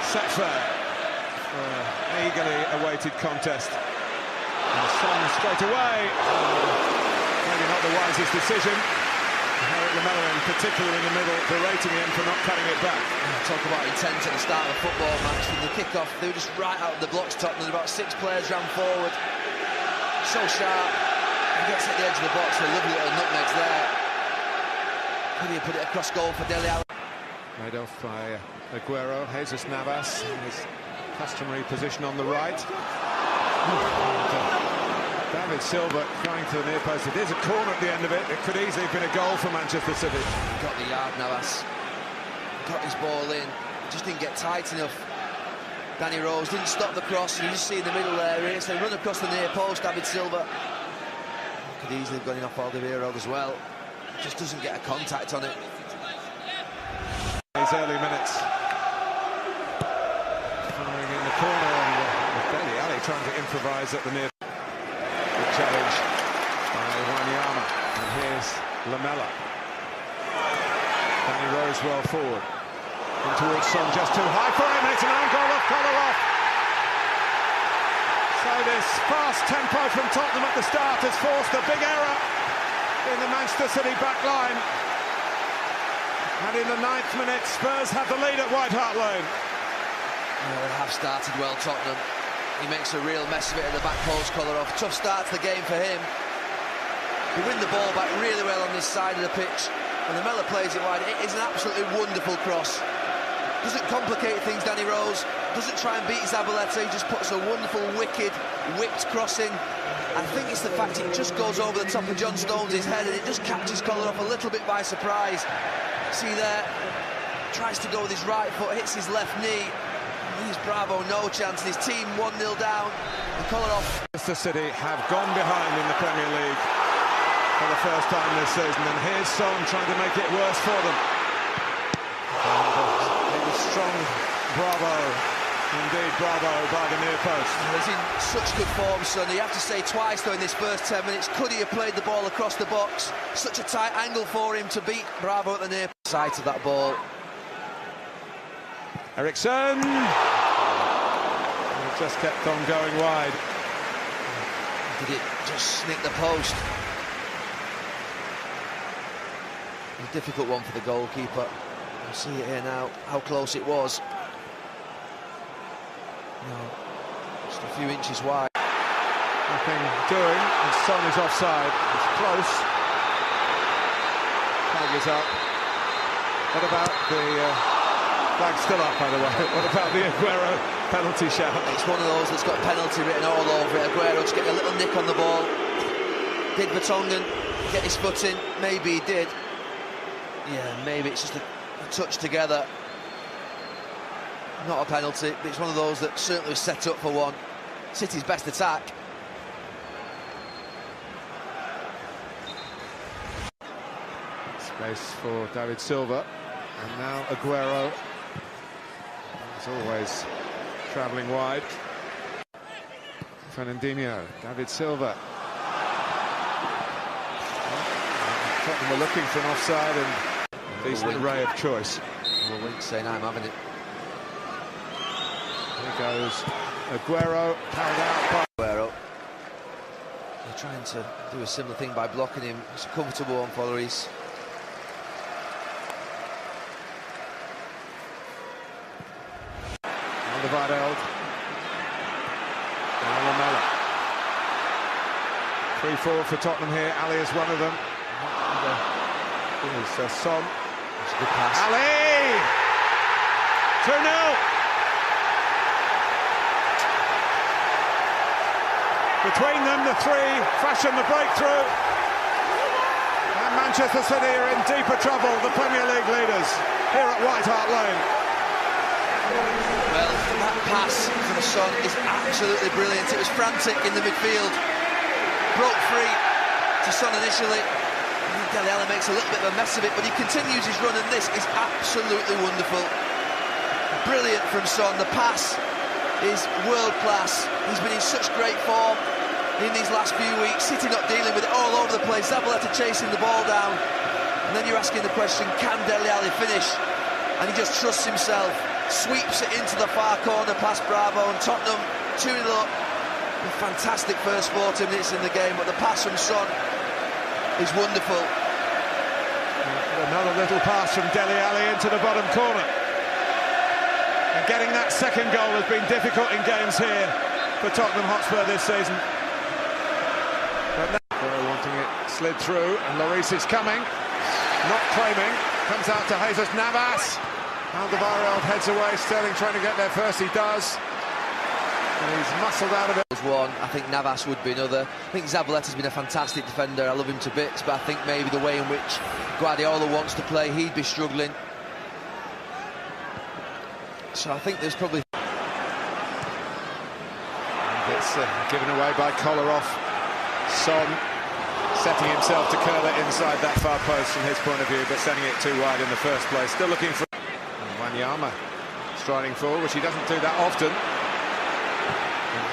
set fair for an eagerly awaited contest. And Son straight away. Maybe not the wisest decision. Lamela in particular in the middle, berating him for not cutting it back. Talk about intent at the start of a football match. From the kick-off, they were just right out of the blocks, Tottenham. About 6 players ran forward. So sharp. He gets at the edge of the box for a lovely little nutmegs there. Could he put it across goal for Dele Alli? Made off by Aguero. Jesus Navas in his customary position on the right. David Silva trying to the near post. It is a corner at the end of it. It could easily have been a goal for Manchester City. Got the yard, Navas. Got his ball in. Just didn't get tight enough. Danny Rose didn't stop the cross. You just see in the middle there. It's a run across the near post, David Silva. Could easily have gone in off Alderweireld as well. Just doesn't get a contact on it. These early minutes. Firing in the corner, and Dele Alli trying to improvise at the near. Good challenge by Wanyama, and here's Lamela. Danny Rose well forward. In towards Son, just too high for him. It's an own goal off Kolarov. So this fast tempo from Tottenham at the start has forced a big error in the Manchester City back line. And in the 9th minute, Spurs have the lead at White Hart Lane. Yeah, they have started well, Tottenham. He makes a real mess of it at the back post, Kolarov. Tough start to the game for him. They win the ball back really well on this side of the pitch. And Lamela plays it wide. It is an absolutely wonderful cross. Doesn't complicate things, Danny Rose. Doesn't try and beat Zabaleta. He just puts a wonderful, wicked, whipped cross in. I think it's the fact it just goes over the top of John Stones' head and it just catches Kolarov a little bit by surprise. See there, tries to go with his right foot, hits his left knee. Leaves Bravo no chance, and his team 1-0 down. And Kolarov. Manchester City have gone behind in the Premier League for the first time this season, and here's Son trying to make it worse for them. It was strong, Bravo, indeed Bravo by the near post. He's in such good form, Son. You have to say twice though in this first 10 minutes, could he have played the ball across the box? Such a tight angle for him to beat Bravo at the near side of that ball. Eriksson! It just kept on going wide. Did it just snick the post? A difficult one for the goalkeeper. You'll see it here now, how close it was. No, just a few inches wide. Nothing doing, and Son is offside. It's close. Flag is up. What about the... Flag's still up, by the way. What about the Aguero penalty shout? It's one of those that's got penalty written all over it. Aguero just getting a little nick on the ball. Did Vertonghen get his foot in? Maybe he did. Yeah, maybe it's just a touch together. Not a penalty, but it's one of those that certainly was set up for one. City's best attack. Space for David Silva. And now Aguero. As always, travelling wide. Fernandinho, David Silva. Tottenham were looking for an offside and a decent array of choice. Well, Wink saying I'm having it. Here goes Aguero, carried out by Aguero. They're trying to do a similar thing by blocking him. It's a comfortable one for Lloris. Alderweireld. Now Lamela. 3-4 for Tottenham here. Ali is one of them. Here's Son. It's a good pass. Ali! 2-0. Between them, the three fashion the breakthrough. And Manchester City are in deeper trouble, the Premier League leaders, here at White Hart Lane. Well, that pass for the Son is absolutely brilliant. It was frantic in the midfield. Broke free to Son initially. Dele Alli makes a little bit of a mess of it, but he continues his run, and this is absolutely wonderful. Brilliant from Son. The pass is world-class. He's been in such great form in these last few weeks. City not dealing with it all over the place. Zabaleta chasing the ball down. And then you're asking the question, can Dele Alli finish? And he just trusts himself. sweeps it into the far corner past Bravo, and Tottenham 2-0 up. A fantastic first 40 minutes in the game, but the pass from Son is wonderful. Another little pass from Dele Alli into the bottom corner. And getting that second goal has been difficult in games here for Tottenham Hotspur this season. But now wanting it slid through, and Lloris is coming, not claiming, comes out to Jesus Navas. Alderweireld heads away, Sterling trying to get there first, he does. And he's muscled out of it. One, I think Navas would be another. I think Zabaleta's been a fantastic defender, I love him to bits, but I think maybe the way in which Guardiola wants to play, he'd be struggling. So I think there's probably... It's given away by Kolarov. Son setting himself to curl it inside that far post from his point of view, but sending it too wide in the first place. Still looking for... And Wanyama striding forward, which he doesn't do that often.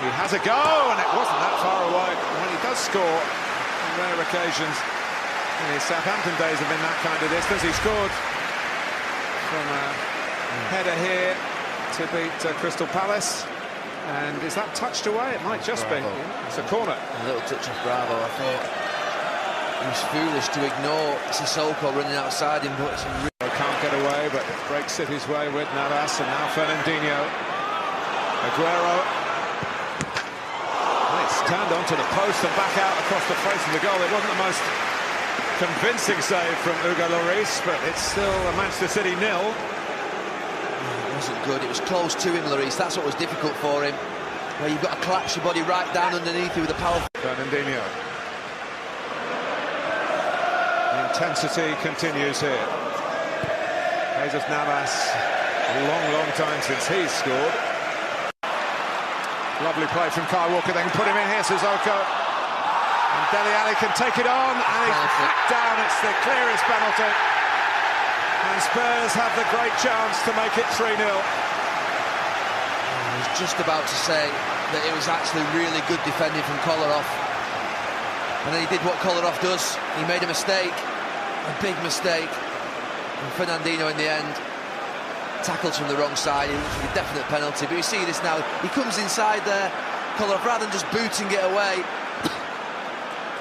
He has a go, and it wasn't that far away. When he does score, on rare occasions, in his Southampton days have been that kind of distance. He scored from a header here to beat Crystal Palace. And is that touched away? It might just be. It's a corner. A little touch of Bravo, I thought. He was foolish to ignore Sissoko running outside him, but it's a really... Can't get away, but breaks City's way with Navas, and now Fernandinho. Aguero. It's turned onto the post and back out across the face of the goal. It wasn't the most convincing save from Hugo Lloris, but it's still a Manchester City nil. It wasn't good, it was close to him, Lloris. That's what was difficult for him, where you've got to collapse your body right down underneath you with a powerful... Fernandinho. The intensity continues here. Jesus Navas, a long time since he's scored. Lovely play from Kyle Walker, then put him in here, Sissoko. And Dele Alli can take it on, and he's hacked down. It's the clearest penalty. And Spurs have the great chance to make it 3-0. I was just about to say that it was actually really good defending from Kolarov. And then he did what Kolarov does. He made a mistake, a big mistake. And Fernandinho in the end tackles from the wrong side. It was a definite penalty, but you see this now, he comes inside there, Kolarov, rather than just booting it away,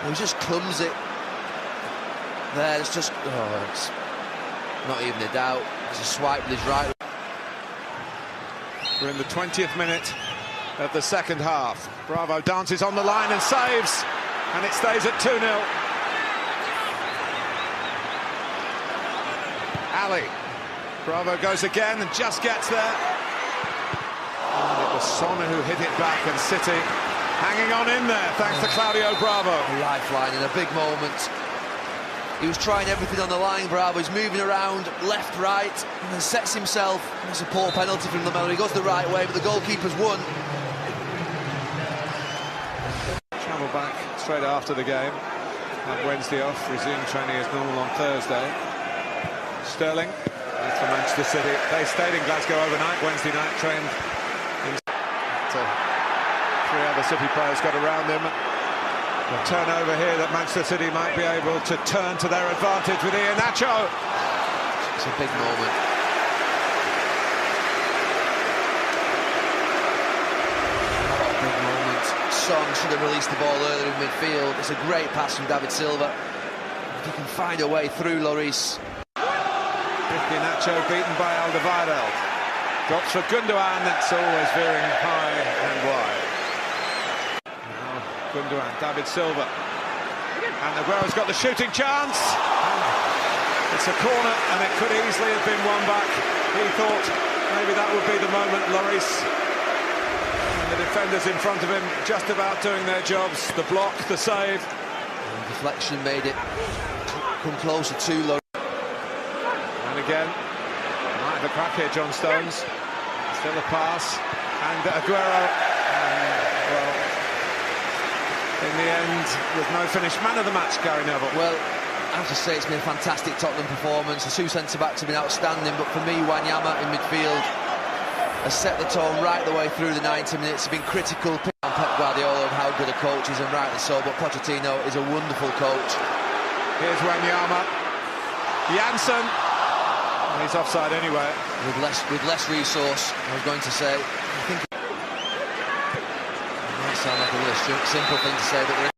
he was just clumsy there. It's just, oh, it's not even a doubt. It's a swipe with his right. We're in the 20th minute of the second half. Bravo dances on the line and saves, and it stays at 2-0. Ali. Bravo goes again and just gets there. And it was Son who hit it back, and City hanging on in there thanks to Claudio Bravo. A lifeline in a big moment. He was trying everything on the line, Bravo. He's moving around left, right, and then sets himself. And it's a poor penalty from Lamela. He goes the right way, but the goalkeeper's won. Travel back straight after the game. Had Wednesday off, resumed training as normal on Thursday. Sterling. For Manchester City. They stayed in Glasgow overnight, Wednesday night, trained. Three other City players got around him. A turnover here that Manchester City might be able to turn to their advantage with Iheanacho. It's a big moment. Big moment. Son should have released the ball earlier in midfield. It's a great pass from David Silva. If he can find a way through Lloris. Iheanacho beaten by Alderweireld. Drops for Gundogan, that's always veering high and wide. Now Gundogan, David Silva. And Aguero's got the shooting chance. And it's a corner, and it could easily have been won back. He thought maybe that would be the moment. Lloris and the defenders in front of him just about doing their jobs. The block, the save. And deflection made it come closer to Lloris. And again, might have a crack here, John Stones. Still a pass, and Aguero, well, in the end, with no finish. Man of the match, Gary Neville. Well, I have to say it's been a fantastic Tottenham performance. The two centre-backs have been outstanding, but for me, Wanyama in midfield has set the tone right the way through the 90 minutes. He's been critical on Pep Guardiola and how good a coach is, and rightly so, but Pochettino is a wonderful coach. Here's Wanyama. Janssen. And he's offside anyway. With less resource, I was going to say. I think it might sound like a really simple thing to say, but we're